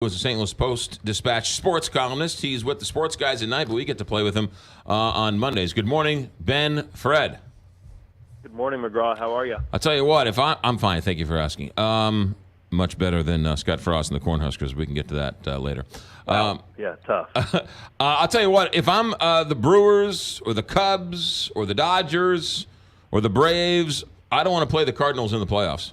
Was a St. Louis Post-Dispatch sports columnist. He's with the sports guys at night, but we get to play with him on Mondays. Good morning, Ben, Fred. Good morning, McGraw. How are you? I'll tell you what, I'm fine. Thank you for asking. Much better than Scott Frost and the Cornhuskers. We can get to that later. Wow. Yeah, tough. I'll tell you what, if I'm the Brewers or the Cubs or the Dodgers or the Braves, I don't want to play the Cardinals in the playoffs.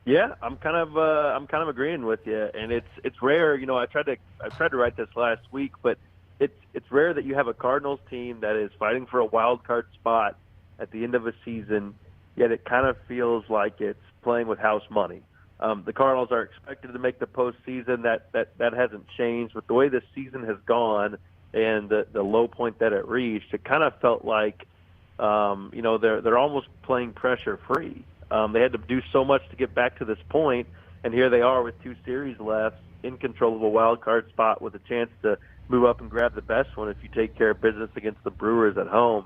Yeah, I'm kind of agreeing with you, and it's rare. You know, I tried to write this last week, but it's rare that you have a Cardinals team that is fighting for a wild card spot at the end of a season, yet it kind of feels like it's playing with house money. The Cardinals are expected to make the postseason. That hasn't changed. With the way this season has gone and the low point that it reached, it kind of felt like they're almost playing pressure free. They had to do so much to get back to this point, and here they are with 2 series left, in control of a wild card spot with a chance to move up and grab the best one if you take care of business against the Brewers at home.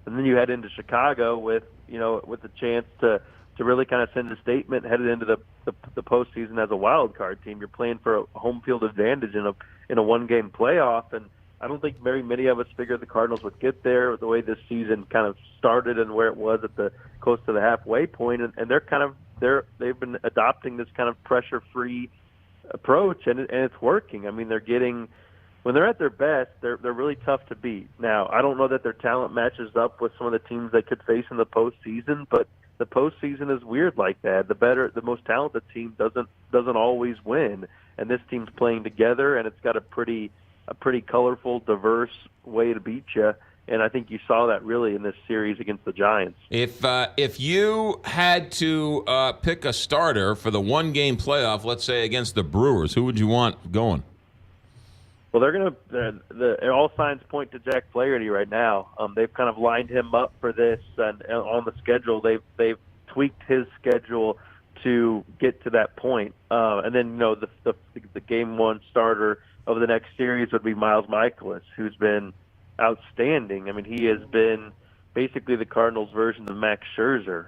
And then you head into Chicago with a chance to really kind of send a statement headed into the postseason as a wild card team. You're playing for a home field advantage in a one-game playoff, and I don't think very many of us figured the Cardinals would get there the way this season kind of started and where it was at the close to the halfway point. And they've been adopting this kind of pressure-free approach, and it's working. I mean, when they're at their best, they're really tough to beat. Now, I don't know that their talent matches up with some of the teams they could face in the postseason, but the postseason is weird like that. The most talented team doesn't always win, and this team's playing together, and it's got a pretty colorful, diverse way to beat you, and I think you saw that really in this series against the Giants. If you had to pick a starter for the one-game playoff, let's say against the Brewers, who would you want going? Well, all signs point to Jack Flaherty right now. They've kind of lined him up for this, and on the schedule, they've tweaked his schedule to get to that point. And then the game one starter of the next series would be Miles Mikolas, who's been outstanding. I mean, he has been basically the Cardinals' version of Max Scherzer,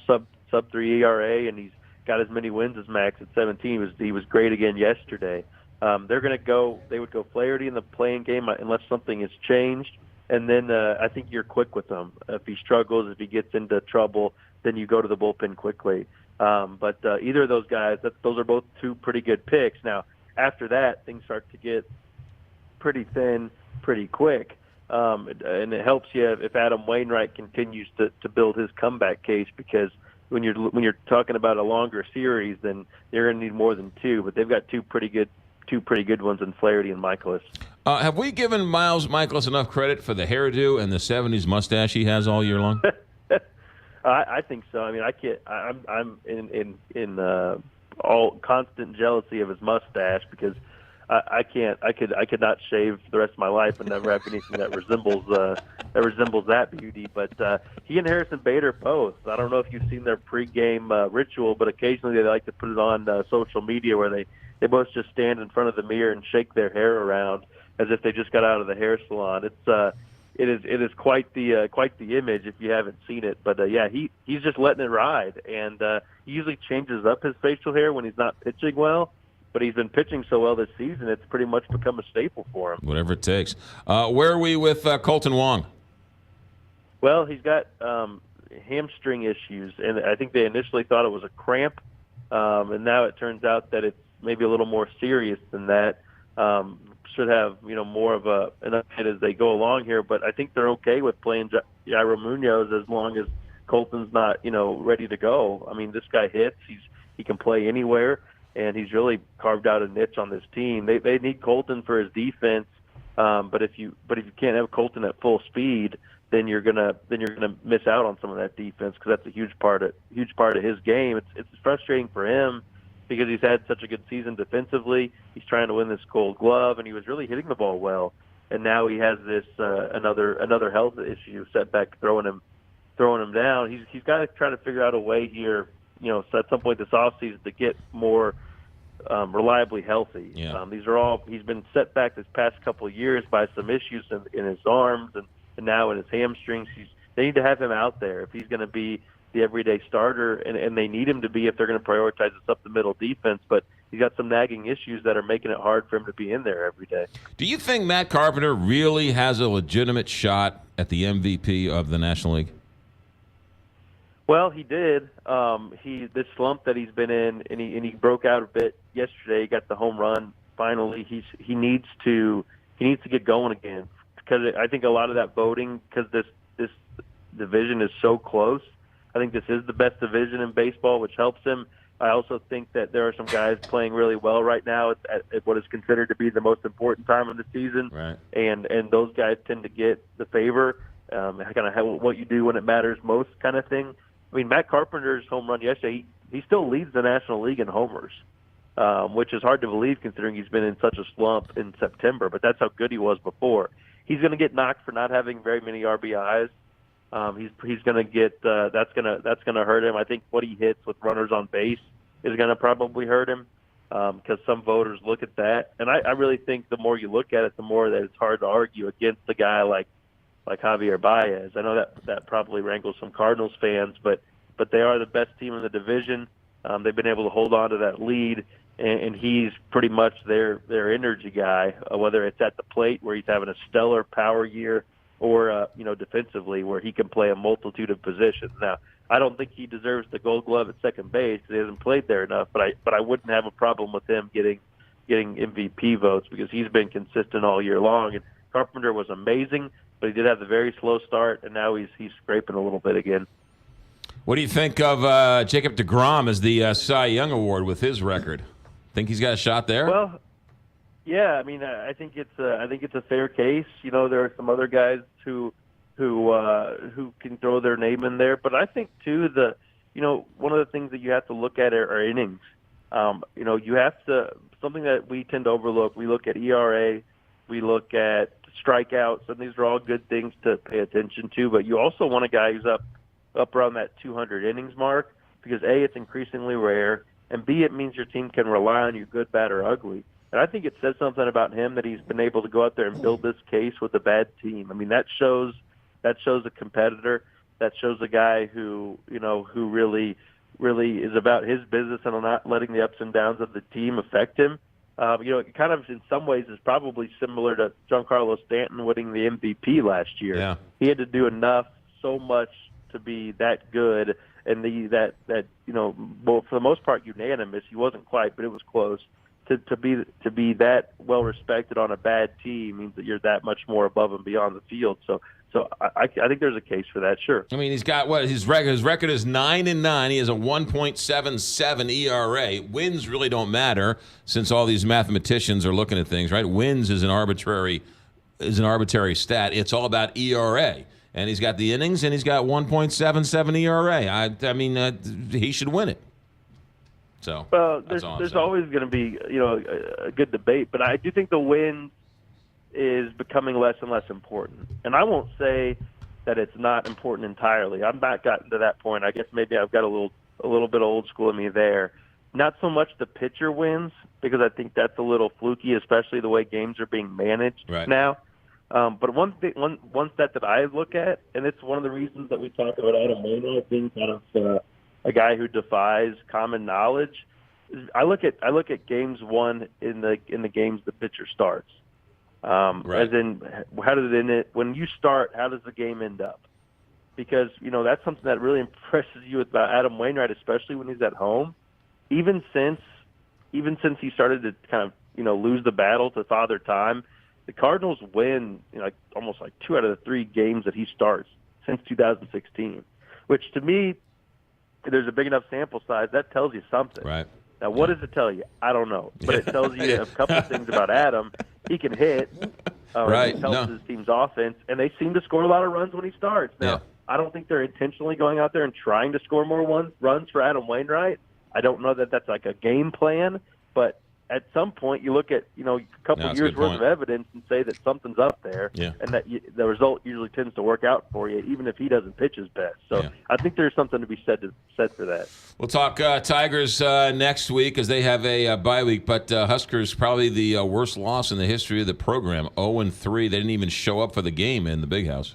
sub 3 ERA, and he's got as many wins as Max at 17. He was great again yesterday. They would go Flaherty in the playing game unless something has changed, and then I think you're quick with him. If he struggles, if he gets into trouble, then you go to the bullpen quickly. But either of those guys, those are both 2 pretty good picks. Now, after that, things start to get pretty thin pretty quick, and it helps you if Adam Wainwright continues to build his comeback case, because when you're talking about a longer series, then they're going to need more than 2. But they've got two pretty good ones in Flaherty and Mikolas. Have we given Miles Mikolas enough credit for the hairdo and the '70s mustache he has all year long? I think so. I mean, I'm in all constant jealousy of his mustache, because I could not shave the rest of my life and never have anything that resembles that beauty. But he and Harrison Bader both. I don't know if you've seen their pregame ritual, but occasionally they like to put it on social media where they both just stand in front of the mirror and shake their hair around as if they just got out of the hair salon. It is quite the image if you haven't seen it. But he's just letting it ride, and he usually changes up his facial hair when he's not pitching well. But he's been pitching so well this season, it's pretty much become a staple for him. Whatever it takes. Where are we with Colton Wong? Well, he's got hamstring issues, and I think they initially thought it was a cramp, and now it turns out that it's maybe a little more serious than that. Should have more of an update as they go along here, but I think they're okay with playing Jairo Munoz as long as Colton's not ready to go. I mean, this guy hits. He can play anywhere, and he's really carved out a niche on this team. They need Colton for his defense, but if you can't have Colton at full speed, then you're gonna miss out on some of that defense, because that's a huge part of his game. It's frustrating for him, because he's had such a good season defensively. He's trying to win this Gold Glove, and he was really hitting the ball well. And now he has this another health issue setback throwing him down. He's got to try to figure out a way here, so at some point this offseason, to get more reliably healthy. Yeah. He's been set back this past couple of years by some issues in his arms and now in his hamstrings. They need to have him out there if he's going to be the everyday starter, and they need him to be if they're going to prioritize this up the middle defense. But he's got some nagging issues that are making it hard for him to be in there every day. Do you think Matt Carpenter really has a legitimate shot at the MVP of the National League? Well, he did. This slump that he's been in, and he broke out a bit yesterday. He got the home run finally. He needs to get going again, because I think a lot of that voting, because this division is so close. I think this is the best division in baseball, which helps him. I also think that there are some guys playing really well right now at what is considered to be the most important time of the season, right? And those guys tend to get the favor, kind of what you do when it matters most, kind of thing. I mean, Matt Carpenter's home run yesterday, he still leads the National League in homers, which is hard to believe considering he's been in such a slump in September. But that's how good he was before. He's going to get knocked for not having very many RBIs. He's going to get that's going to hurt him. I think what he hits with runners on base is going to probably hurt him, because some voters look at that, and I really think the more you look at it, the more that it's hard to argue against a guy like Javier Baez. I know that probably rankles some Cardinals fans, but they are the best team in the division. They've been able to hold on to that lead, and he's pretty much their energy guy, whether it's at the plate where he's having a stellar power year, or defensively where he can play a multitude of positions. Now, I don't think he deserves the Gold Glove at second base. He hasn't played there enough, but I wouldn't have a problem with him getting MVP votes, because he's been consistent all year long. And Carpenter was amazing, but he did have a very slow start, and now he's scraping a little bit again. What do you think of Jacob deGrom as the Cy Young Award with his record? Think he's got a shot there? Well, yeah. I mean, I think it's a fair case. There are some other guys who can throw their name in there, but I think too one of the things that you have to look at are innings. You have to, something that we tend to overlook. We look at ERA, we look at strikeouts, and these are all good things to pay attention to. But you also want a guy who's up around that 200 innings mark, because A, it's increasingly rare, and B, it means your team can rely on you, good, bad, or ugly. And I think it says something about him that he's been able to go out there and build this case with a bad team. I mean, that shows a competitor. That shows a guy who really is about his business and not letting the ups and downs of the team affect him. It kind of, in some ways, is probably similar to Giancarlo Stanton winning the MVP last year. Yeah. He had to do enough, so much, to be that good, and well, for the most part, unanimous. He wasn't quite, but it was close. To be that well respected on a bad team means that you're that much more above and beyond the field. So I think there's a case for that. Sure. I mean, he's got his record. His record is 9-9. He has a 1.77 ERA. Wins really don't matter, since all these mathematicians are looking at things, right? Wins is an arbitrary stat. It's all about ERA. And he's got the innings, and he's got 1.77 ERA. I mean, he should win it. So, well, there's always going to be a good debate, but I do think the win is becoming less and less important. And I won't say that it's not important entirely. I've not gotten to that point. I guess maybe I've got a little bit of old school in me there. Not so much the pitcher wins, because I think that's a little fluky, especially the way games are being managed now. But one stat that I look at, and it's one of the reasons that we talk about Adam Wainwright being kind of a guy who defies common knowledge. I look at games won in the games the pitcher starts. As in, how does it end? When you start, how does the game end up? Because that's something that really impresses you about Adam Wainwright, especially when he's at home. Even since he started to kind of lose the battle to Father Time, the Cardinals win almost 2 out of the 3 games that he starts since 2016, which to me, there's a big enough sample size that tells you something. Right. Now, what does it tell you? I don't know, but it tells you a couple of things about Adam. He can hit. Right. He helps his team's offense, and they seem to score a lot of runs when he starts. Now, I don't think they're intentionally going out there and trying to score more runs for Adam Wainwright. I don't know that that's like a game plan, but at some point you look at a couple years worth of evidence and say that something's up there, and that the result usually tends to work out for you, even if he doesn't pitch his best. So I think there's something to be said for that. We'll talk Tigers next week, as they have a bye week, but Huskers probably the worst loss in the history of the program, 0-3. They didn't even show up for the game in the Big House.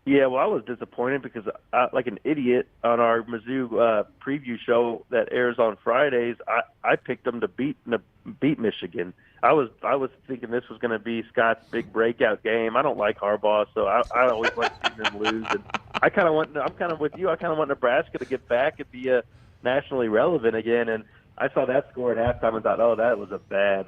Yeah, well, I was disappointed because, like an idiot, on our Mizzou preview show that airs on Fridays, I picked them to beat Michigan. I was thinking this was going to be Scott's big breakout game. I don't like Harbaugh, so I always like seeing them lose. And I'm kind of with you. I kind of want Nebraska to get back and be nationally relevant again. And I saw that score at halftime and thought, oh, that was a bad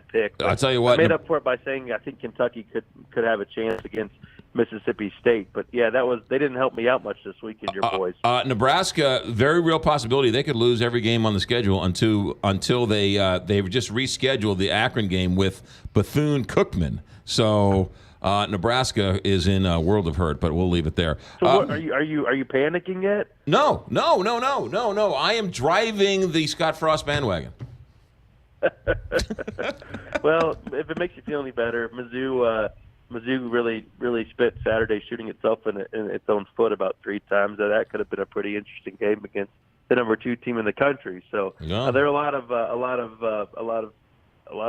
pick. But I'll tell you what. I made up for it by saying I think Kentucky could have a chance against Mississippi State. But yeah, they didn't help me out much this weekend, your boys. Nebraska, very real possibility they could lose every game on the schedule until they just rescheduled the Akron game with Bethune-Cookman. So Nebraska is in a world of hurt, but we'll leave it there. So what, are you panicking yet? No. I am driving the Scott Frost bandwagon. Well, if it makes you feel any better, Mizzou really spit Saturday, shooting itself in its own foot about 3 times. That could have been a pretty interesting game against the number 2 team in the country. So there are a lot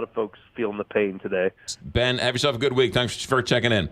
of folks feeling the pain today. Ben, have yourself a good week. Thanks for checking in.